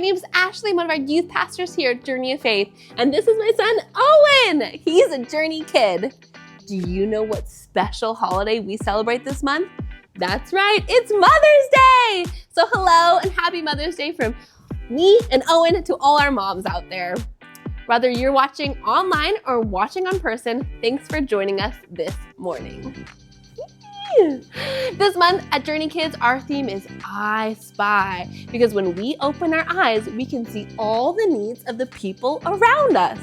name's Ashley, one of our youth pastors here at Journey of Faith, and this is my son, Owen. He's a Journey kid. Do you know what special holiday we celebrate this month? That's right, it's Mother's Day! So hello and happy Mother's Day from me and Owen to all our moms out there. Whether you're watching online or watching on person, thanks for joining us this morning. This month at Journey Kids, our theme is I Spy, because when we open our eyes, we can see all the needs of the people around us.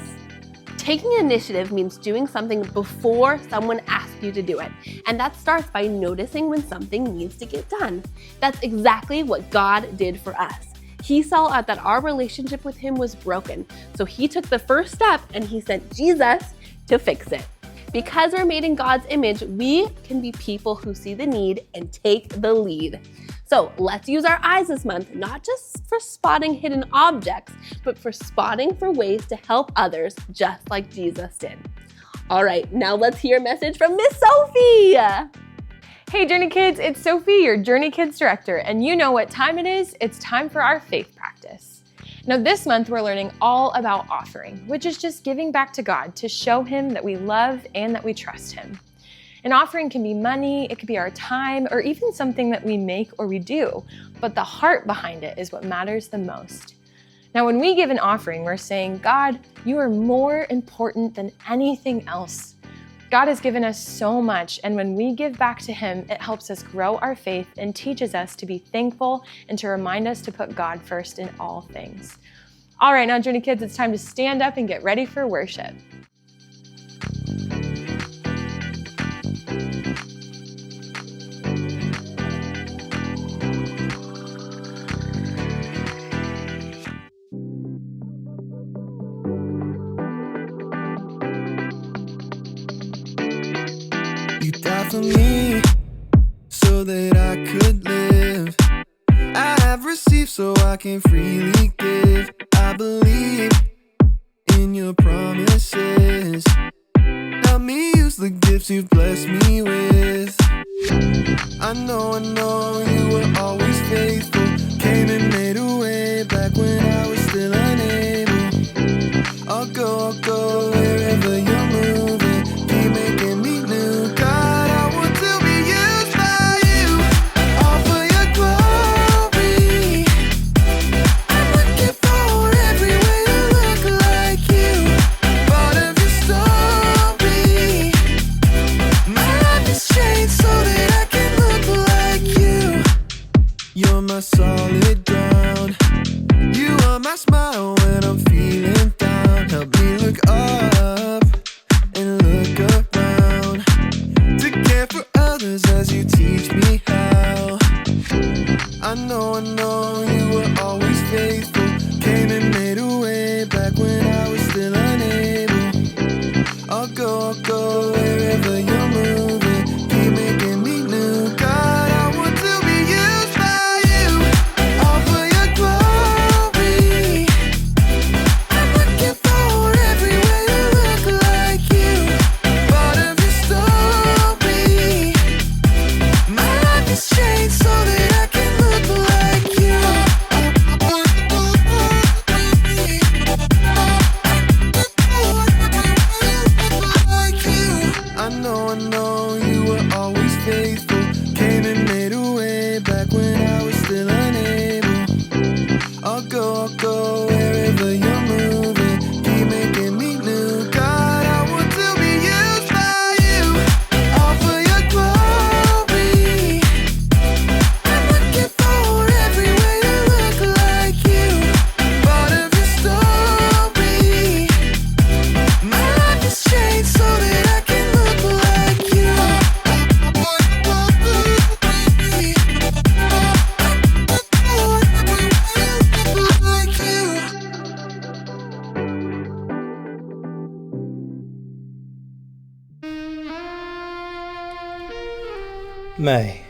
Taking initiative means doing something before someone asks you to do it, and that starts by noticing when something needs to get done. That's exactly what God did for us. He saw that our relationship with Him was broken, so He took the first step and He sent Jesus to fix it. Because we're made in God's image, we can be people who see the need and take the lead. So let's use our eyes this month, not just for spotting hidden objects, but for spotting for ways to help others just like Jesus did. All right, now let's hear a message from Miss Sophie. Hey Journey Kids, it's Sophie, your Journey Kids director, and you know what time it is. It's time for our faith practice. Now this month we're learning all about offering, which is just giving back to God to show Him that we love and that we trust Him. An offering can be money, it could be our time, or even something that we make or we do, but the heart behind it is what matters the most. Now when we give an offering, we're saying, God, you are more important than anything else. God has given us so much, and when we give back to Him, it helps us grow our faith and teaches us to be thankful and to remind us to put God first in all things. All right, now Journey Kids, it's time to stand up and get ready for worship. You died for me so that I could live. I have received so I can freely give. I believe in your promises. Help me use the gifts you've blessed me with. I know you were always faithful. Came and made a way back when I was still unable. I'll go wherever you're moving. Keep making me new. God, I want to be used by you. All for your glory. I'm looking for every way to look like you. Part of your story. My life has changed so that I can look like you. You're my solid ground. You are my smile when I'm feeling down. Help me look up and look around to care for others as you teach me how. I know you were always faithful. Came and made a way back when I was still unable. I'll go wherever you're moving. Keep making me new. God, I want to be used by you. All for your glory. I'm looking for every way to look like you. Part of your story. My life has changed so that I can look like you. I know you were always faithful. Came and made a way back when I was still unable. I'll go wherever you're moving. Keep making me new. God, I want to be used by you. All for your glory. I'm looking for every way to look like you. Part of your story. My life has changed so that I can look like you. May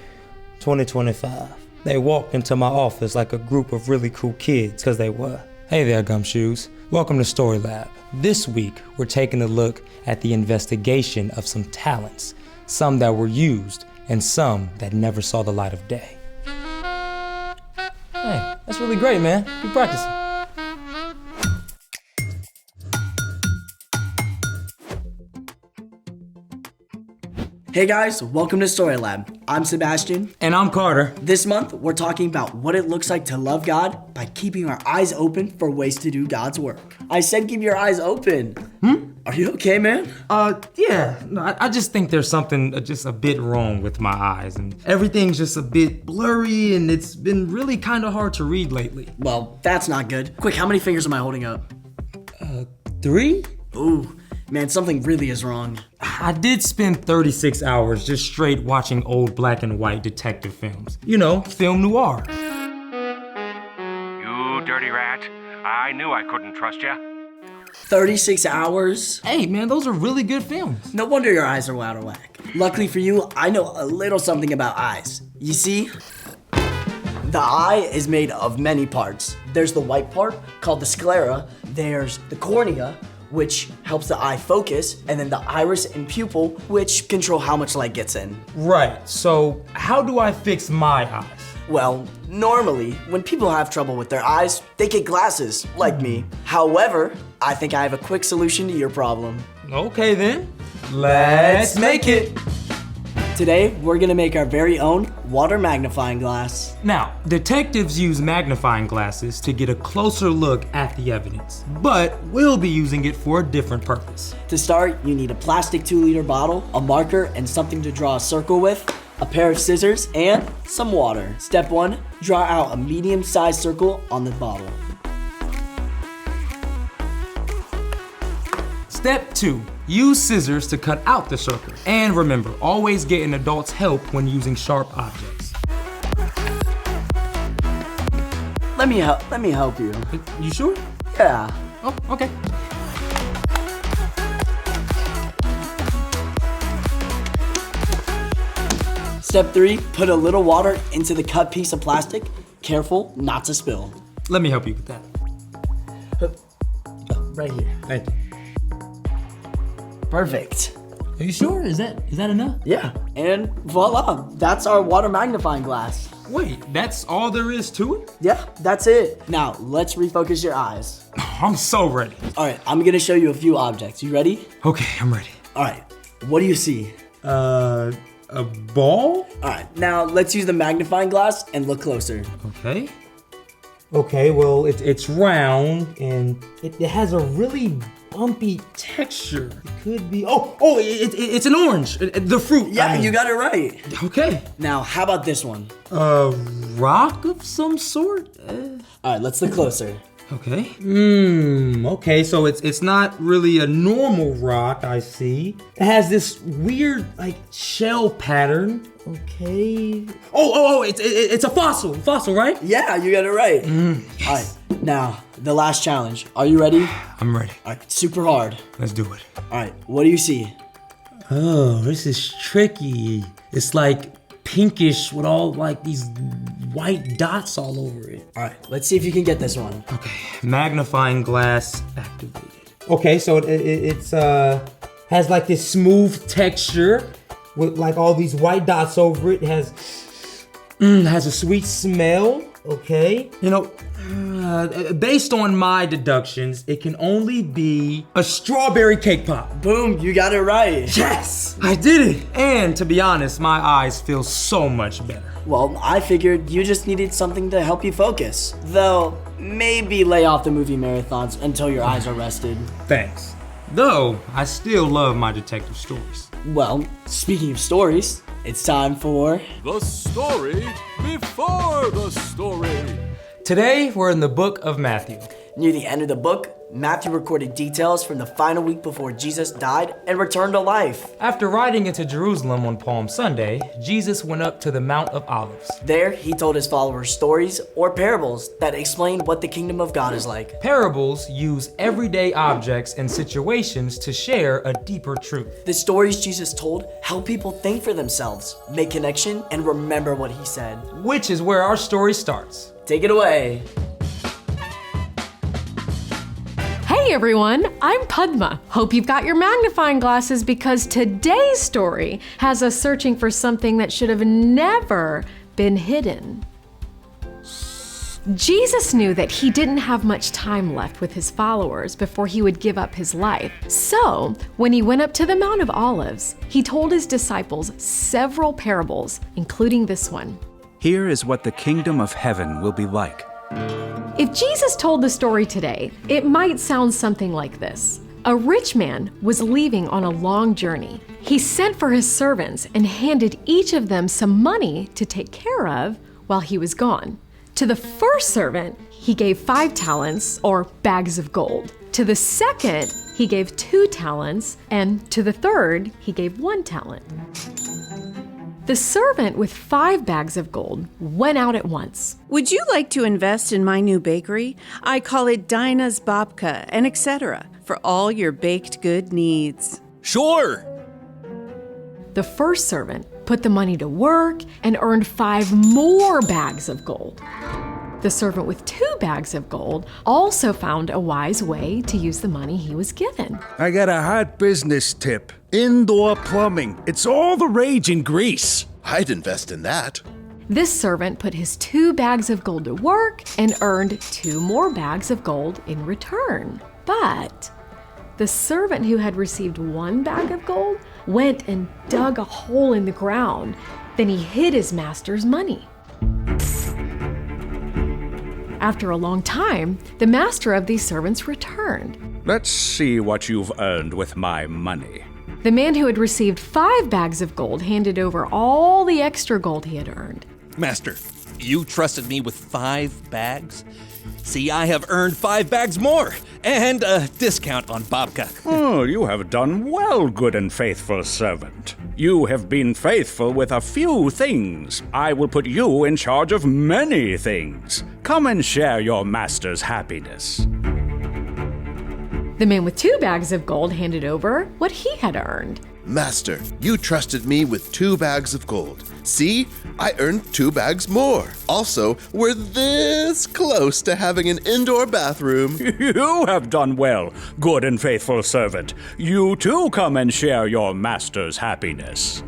2025. They walked into my office like a group of really cool kids, because they were. Hey there, Gumshoes. Welcome to Story Lab. This week, we're taking a look at the investigation of some talents, some that were used and some that never saw the light of day. Hey, that's really great, man. Keep practicing. Hey guys, welcome to Story Lab. I'm Sebastian. And I'm Carter. This month, we're talking about what it looks like to love God by keeping our eyes open for ways to do God's work. I said keep your eyes open. Are you okay, man? Yeah. No, I just think there's something just a bit wrong with my eyes, and everything's just a bit blurry, and it's been really kind of hard to read lately. Well, that's not good. Quick, how many fingers am I holding up? 3? Ooh, man, something really is wrong. I did spend 36 hours just straight watching old black and white detective films. You know, film noir. You dirty rat. I knew I couldn't trust you. 36 hours? Hey, man, those are really good films. No wonder your eyes are out of whack. Luckily for you, I know a little something about eyes. You see, the eye is made of many parts. There's the white part, called the sclera. There's the cornea, which helps the eye focus, and then the iris and pupil, which control how much light gets in. Right, so how do I fix my eyes? Well, normally, when people have trouble with their eyes, they get glasses, like me. However, I think I have a quick solution to your problem. Okay then, let's make it. Today, we're gonna make our very own water magnifying glass. Now, detectives use magnifying glasses to get a closer look at the evidence, but we'll be using it for a different purpose. To start, you need a plastic 2-liter bottle, a marker, and something to draw a circle with, a pair of scissors, and some water. Step 1, draw out a medium-sized circle on the bottle. Step 2, use scissors to cut out the circle. And remember, always get an adult's help when using sharp objects. Let me help you. You sure? Yeah. Oh, okay. Step 3, put a little water into the cut piece of plastic. Careful not to spill. Let me help you with that. Right here. Thank you. Perfect. Are you sure? Is that enough? Yeah, and voila, that's our water magnifying glass. Wait, that's all there is to it? Yeah, that's it. Now, let's refocus your eyes. I'm so ready. All right, I'm gonna show you a few objects. You ready? Okay, I'm ready. All right, what do you see? A ball? All right, now let's use the magnifying glass and look closer. Okay. Okay, well, it's round and it has a really bumpy texture. It could be, it's an orange, the fruit. Yeah, I mean. you got it right. Okay. Now, how about this one? A rock of some sort? All right, let's look closer. Okay. Okay, so it's not really a normal rock, I see. It has this weird, like, shell pattern. Okay. It's a fossil, right? Yeah, you got it right. Yes. All right, now, the last challenge. Are you ready? I'm ready. All right, super hard. Let's do it. All right, what do you see? Oh, this is tricky. It's like pinkish with all like these white dots all over it. All right, let's see if you can get this one. Okay, magnifying glass activated. Okay, so it's has like this smooth texture with like all these white dots over it. It has a sweet smell. Okay, you know, based on my deductions, it can only be a strawberry cake pop. Boom, you got it right. Yes, I did it. And to be honest, my eyes feel so much better. Well, I figured you just needed something to help you focus. Though, maybe lay off the movie marathons until your eyes are rested. Thanks. Though, I still love my detective stories. Well, speaking of stories, it's time for... The story before the story. Today, we're in the book of Matthew. Near the end of the book, Matthew recorded details from the final week before Jesus died and returned to life. After riding into Jerusalem on Palm Sunday, Jesus went up to the Mount of Olives. There, he told his followers stories or parables that explained what the kingdom of God is like. Parables use everyday objects and situations to share a deeper truth. The stories Jesus told help people think for themselves, make connection, and remember what he said. Which is where our story starts. Take it away. Hey everyone, I'm Padma. Hope you've got your magnifying glasses because today's story has us searching for something that should have never been hidden. Jesus knew that he didn't have much time left with his followers before he would give up his life. So, when he went up to the Mount of Olives, he told his disciples several parables, including this one. Here is what the kingdom of heaven will be like. If Jesus told the story today, it might sound something like this. A rich man was leaving on a long journey. He sent for his servants and handed each of them some money to take care of while he was gone. To the first servant, he gave 5 talents, or bags of gold. To the second, he gave 2 talents, and to the third, he gave 1 talent. The servant with 5 bags of gold went out at once. Would you like to invest in my new bakery? I call it Dinah's Babka, and etc. for all your baked good needs. Sure! The first servant put the money to work and earned 5 more bags of gold. The servant with 2 bags of gold also found a wise way to use the money he was given. I got a hot business tip. Indoor plumbing. It's all the rage in Greece. I'd invest in that. This servant put his 2 bags of gold to work and earned 2 more bags of gold in return. But the servant who had received 1 bag of gold went and dug a hole in the ground. Then he hid his master's money. After a long time, the master of these servants returned. Let's see what you've earned with my money. The man who had received 5 bags of gold handed over all the extra gold he had earned. Master, you trusted me with 5 bags? See, I have earned 5 bags more, and a discount on babka. Oh, you have done well, good and faithful servant. You have been faithful with a few things. I will put you in charge of many things. Come and share your master's happiness. The man with 2 bags of gold handed over what he had earned. Master, you trusted me with 2 bags of gold. See, I earned 2 bags more. Also, we're this close to having an indoor bathroom. You have done well, good and faithful servant. You too come and share your master's happiness.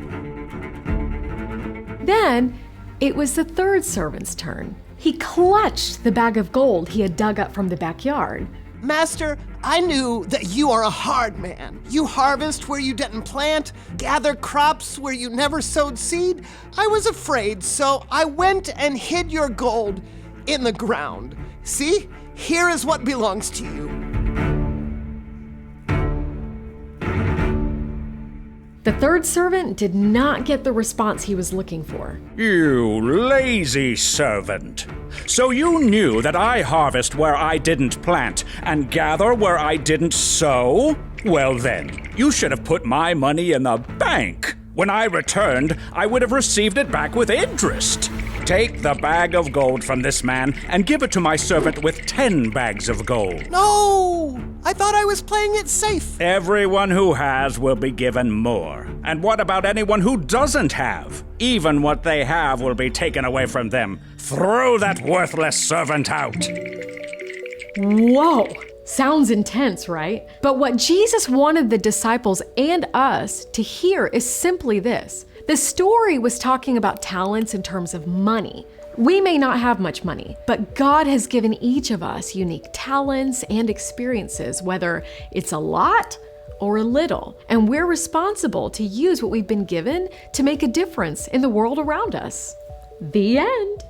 Then it was the third servant's turn. He clutched the bag of gold he had dug up from the backyard. Master, I knew that you are a hard man. You harvest where you didn't plant, gather crops where you never sowed seed. I was afraid, so I went and hid your gold in the ground. See, here is what belongs to you. The third servant did not get the response he was looking for. You lazy servant. So you knew that I harvest where I didn't plant and gather where I didn't sow? Well then, you should have put my money in the bank. When I returned, I would have received it back with interest. Take the bag of gold from this man and give it to my servant with 10 bags of gold. No! I thought I was playing it safe. Everyone who has will be given more. And what about anyone who doesn't have? Even what they have will be taken away from them. Throw that worthless servant out. Whoa! Sounds intense, right? But what Jesus wanted the disciples and us to hear is simply this. The story was talking about talents in terms of money. We may not have much money, but God has given each of us unique talents and experiences, whether it's a lot or a little. And we're responsible to use what we've been given to make a difference in the world around us. The end.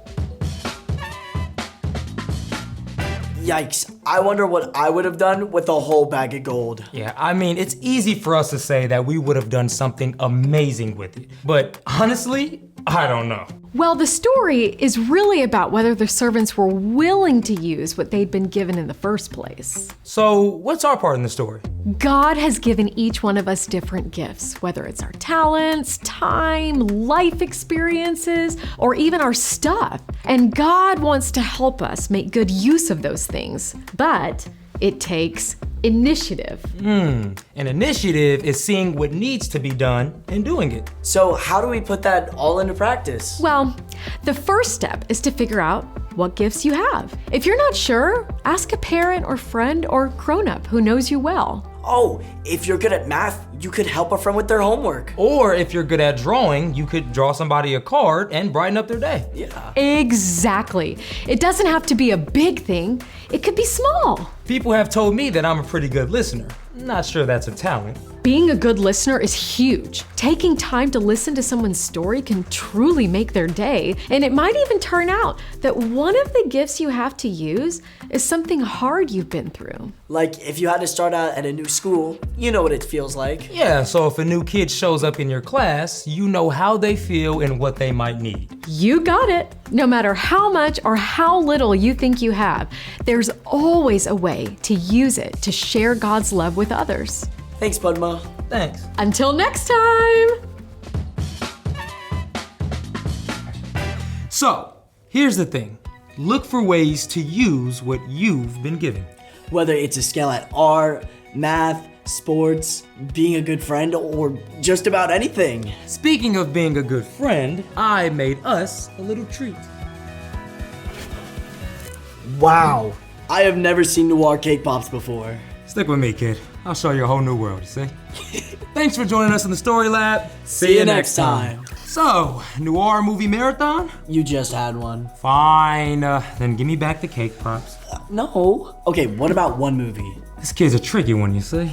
Yikes, I wonder what I would have done with a whole bag of gold. Yeah, I mean, it's easy for us to say that we would have done something amazing with it. But honestly, I don't know. Well, the story is really about whether the servants were willing to use what they'd been given in the first place. So, what's our part in the story? God has given each one of us different gifts, whether it's our talents, time, life experiences, or even our stuff. And God wants to help us make good use of those things. But it takes initiative. An initiative is seeing what needs to be done and doing it. So how do we put that all into practice? Well, the first step is to figure out what gifts you have. If you're not sure, ask a parent or friend or grown-up who knows you well. Oh, if you're good at math, you could help a friend with their homework. Or if you're good at drawing, you could draw somebody a card and brighten up their day. Yeah. Exactly. It doesn't have to be a big thing. It could be small. People have told me that I'm a pretty good listener. Not sure that's a talent. Being a good listener is huge. Taking time to listen to someone's story can truly make their day, and it might even turn out that one of the gifts you have to use is something hard you've been through. Like if you had to start out at a new school, you know what it feels like. Yeah, so if a new kid shows up in your class, you know how they feel and what they might need. You got it. No matter how much or how little you think you have, there's always a way to use it to share God's love with others. Thanks, Padma. Thanks. Until next time! So, here's the thing. Look for ways to use what you've been given. Whether it's a skill at art, math, sports, being a good friend, or just about anything. Speaking of being a good friend, I made us a little treat. Wow. I have never seen Noir cake pops before. Stick with me, kid. I'll show you a whole new world, you see? Thanks for joining us in the Story Lab. See you next time. So, Noir movie marathon? You just had one. Fine, then give me back the cake pops. No. Okay, what about one movie? This kid's a tricky one, you see?